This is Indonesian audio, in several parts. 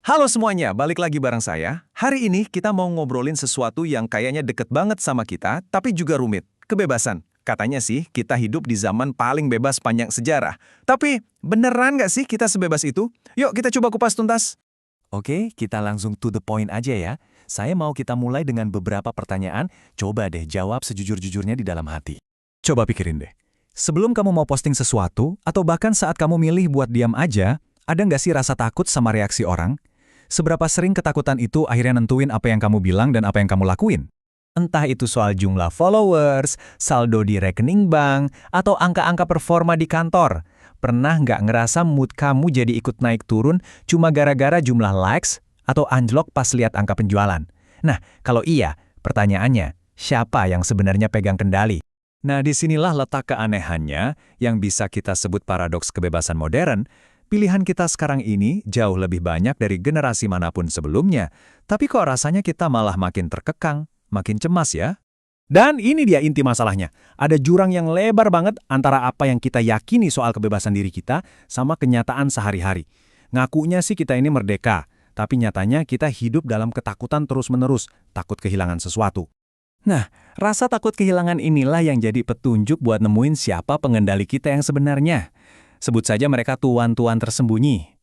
Halo semuanya, balik lagi bareng saya. Hari ini kita mau ngobrolin sesuatu yang kayaknya deket banget sama kita, tapi juga rumit. Kebebasan. Katanya sih, kita hidup di zaman paling bebas panjang sejarah. Tapi, beneran nggak sih kita sebebas itu? Yuk kita coba kupas tuntas. Oke, kita langsung to the point aja ya. Saya mau kita mulai dengan beberapa pertanyaan, coba deh jawab sejujur-jujurnya di dalam hati. Coba pikirin deh. Sebelum kamu mau posting sesuatu, atau bahkan saat kamu milih buat diam aja, ada nggak sih rasa takut sama reaksi orang? Seberapa sering ketakutan itu akhirnya nentuin apa yang kamu bilang dan apa yang kamu lakuin? Entah itu soal jumlah followers, saldo di rekening bank, atau angka-angka performa di kantor. Pernah nggak ngerasa mood kamu jadi ikut naik turun cuma gara-gara jumlah likes atau anjlok pas lihat angka penjualan? Nah, kalau iya, pertanyaannya, siapa yang sebenarnya pegang kendali? Nah, disinilah letak keanehannya yang bisa kita sebut paradoks kebebasan modern. Pilihan kita sekarang ini jauh lebih banyak dari generasi manapun sebelumnya, tapi kok rasanya kita malah makin terkekang, makin cemas ya? Dan ini dia inti masalahnya. Ada jurang yang lebar banget antara apa yang kita yakini soal kebebasan diri kita sama kenyataan sehari-hari. Ngakunya sih kita ini merdeka, tapi nyatanya kita hidup dalam ketakutan terus-menerus, takut kehilangan sesuatu. Nah, rasa takut kehilangan inilah yang jadi petunjuk buat nemuin siapa pengendali kita yang sebenarnya. Sebut saja mereka tuan-tuan tersembunyi.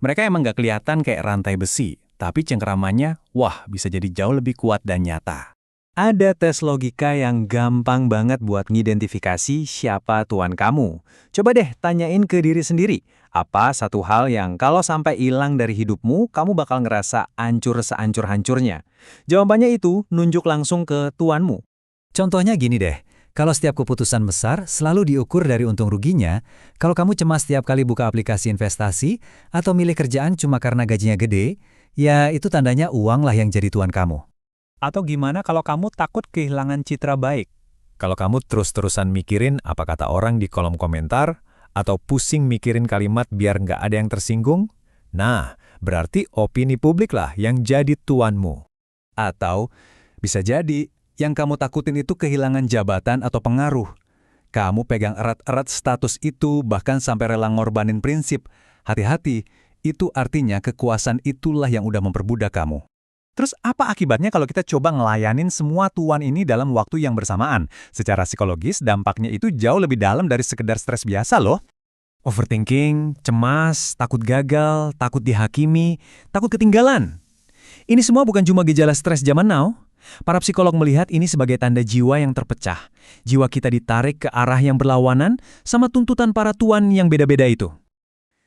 Mereka emang nggak kelihatan kayak rantai besi, tapi cengkeramannya, wah, bisa jadi jauh lebih kuat dan nyata. Ada tes logika yang gampang banget buat ngidentifikasi siapa tuan kamu. Coba deh tanyain ke diri sendiri, apa satu hal yang kalau sampai hilang dari hidupmu, kamu bakal ngerasa hancur sehancur-hancurnya? Jawabannya itu nunjuk langsung ke tuanmu. Contohnya gini deh, kalau setiap keputusan besar selalu diukur dari untung ruginya, kalau kamu cemas setiap kali buka aplikasi investasi atau milih kerjaan cuma karena gajinya gede, ya itu tandanya uang lah yang jadi tuan kamu. Atau gimana kalau kamu takut kehilangan citra baik? Kalau kamu terus-terusan mikirin apa kata orang di kolom komentar, atau pusing mikirin kalimat biar nggak ada yang tersinggung, nah, berarti opini publik lah yang jadi tuanmu. Atau bisa jadi yang kamu takutin itu kehilangan jabatan atau pengaruh. Kamu pegang erat-erat status itu bahkan sampai rela ngorbanin prinsip. Hati-hati, itu artinya kekuasaan itulah yang udah memperbudak kamu. Terus apa akibatnya kalau kita coba ngelayanin semua tuan ini dalam waktu yang bersamaan? Secara psikologis, dampaknya itu jauh lebih dalam dari sekedar stres biasa loh. Overthinking, cemas, takut gagal, takut dihakimi, takut ketinggalan. Ini semua bukan cuma gejala stres zaman now. Para psikolog melihat ini sebagai tanda jiwa yang terpecah. Jiwa kita ditarik ke arah yang berlawanan sama tuntutan para tuan yang beda-beda itu.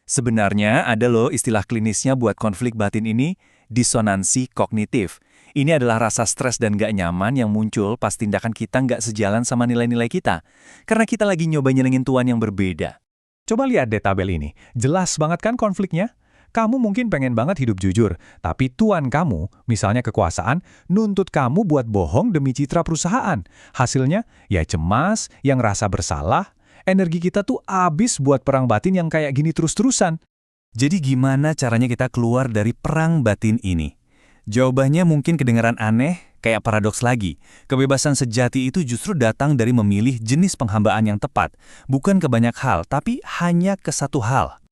Sebenarnya ada loh istilah klinisnya buat konflik batin ini, disonansi kognitif. Ini adalah rasa stres dan gak nyaman yang muncul pas tindakan kita nggak sejalan sama nilai-nilai kita. Karena kita lagi nyoba nyenengin tuan yang berbeda. Coba lihat deh tabel ini, jelas banget kan konfliknya? Kamu mungkin pengen banget hidup jujur, tapi tuan kamu, misalnya kekuasaan, nuntut kamu buat bohong demi citra perusahaan. Hasilnya, ya cemas, yang rasa bersalah. Energi kita tuh abis buat perang batin yang kayak gini terus-terusan. Jadi gimana caranya kita keluar dari perang batin ini? Jawabannya mungkin kedengaran aneh, kayak paradoks lagi. Kebebasan sejati itu justru datang dari memilih jenis penghambaan yang tepat. Bukan ke banyak hal, tapi hanya ke satu hal.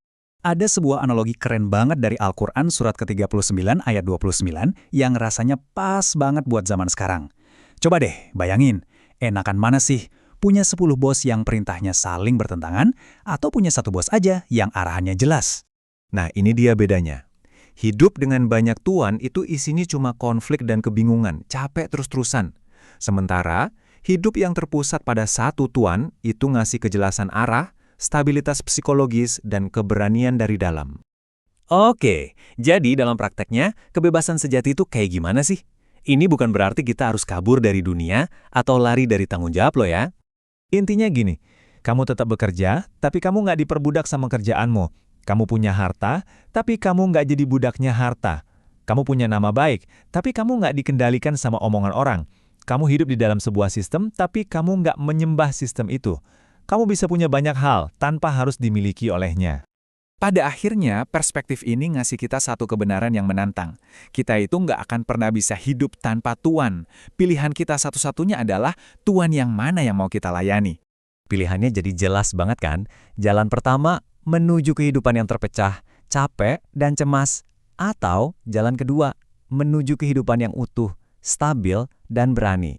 Ada sebuah analogi keren banget dari Al-Quran surat ke-39 ayat 29 yang rasanya pas banget buat zaman sekarang. Coba deh bayangin, enakan mana sih? Punya 10 bos yang perintahnya saling bertentangan, atau punya satu bos aja yang arahannya jelas? Nah, ini dia bedanya. Hidup dengan banyak tuan itu isinya cuma konflik dan kebingungan, capek terus-terusan. Sementara, hidup yang terpusat pada satu tuan itu ngasih kejelasan arah, stabilitas psikologis, dan keberanian dari dalam. Oke, jadi dalam prakteknya, kebebasan sejati itu kayak gimana sih? Ini bukan berarti kita harus kabur dari dunia atau lari dari tanggung jawab lo ya. Intinya gini, kamu tetap bekerja, tapi kamu nggak diperbudak sama kerjaanmu. Kamu punya harta, tapi kamu nggak jadi budaknya harta. Kamu punya nama baik, tapi kamu nggak dikendalikan sama omongan orang. Kamu hidup di dalam sebuah sistem, tapi kamu nggak menyembah sistem itu. Kamu bisa punya banyak hal tanpa harus dimiliki olehnya. Pada akhirnya, perspektif ini ngasih kita satu kebenaran yang menantang. Kita itu nggak akan pernah bisa hidup tanpa tuan. Pilihan kita satu-satunya adalah tuan yang mana yang mau kita layani. Pilihannya jadi jelas banget kan? Jalan pertama, menuju kehidupan yang terpecah, capek, dan cemas. Atau jalan kedua, menuju kehidupan yang utuh, stabil, dan berani.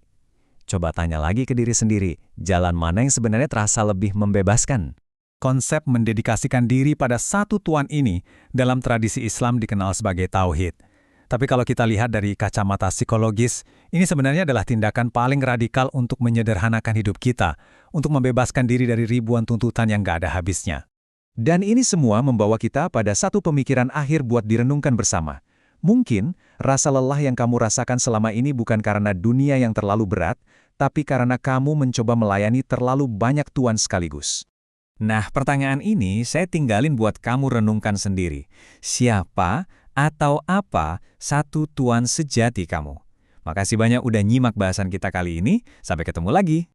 Coba tanya lagi ke diri sendiri, jalan mana yang sebenarnya terasa lebih membebaskan? Konsep mendedikasikan diri pada satu Tuhan ini dalam tradisi Islam dikenal sebagai tauhid. Tapi kalau kita lihat dari kacamata psikologis, ini sebenarnya adalah tindakan paling radikal untuk menyederhanakan hidup kita, untuk membebaskan diri dari ribuan tuntutan yang gak ada habisnya. Dan ini semua membawa kita pada satu pemikiran akhir buat direnungkan bersama. Mungkin rasa lelah yang kamu rasakan selama ini bukan karena dunia yang terlalu berat, tapi karena kamu mencoba melayani terlalu banyak tuan sekaligus. Nah, pertanyaan ini saya tinggalin buat kamu renungkan sendiri. Siapa atau apa satu Tuan sejati kamu? Makasih banyak udah nyimak bahasan kita kali ini. Sampai ketemu lagi.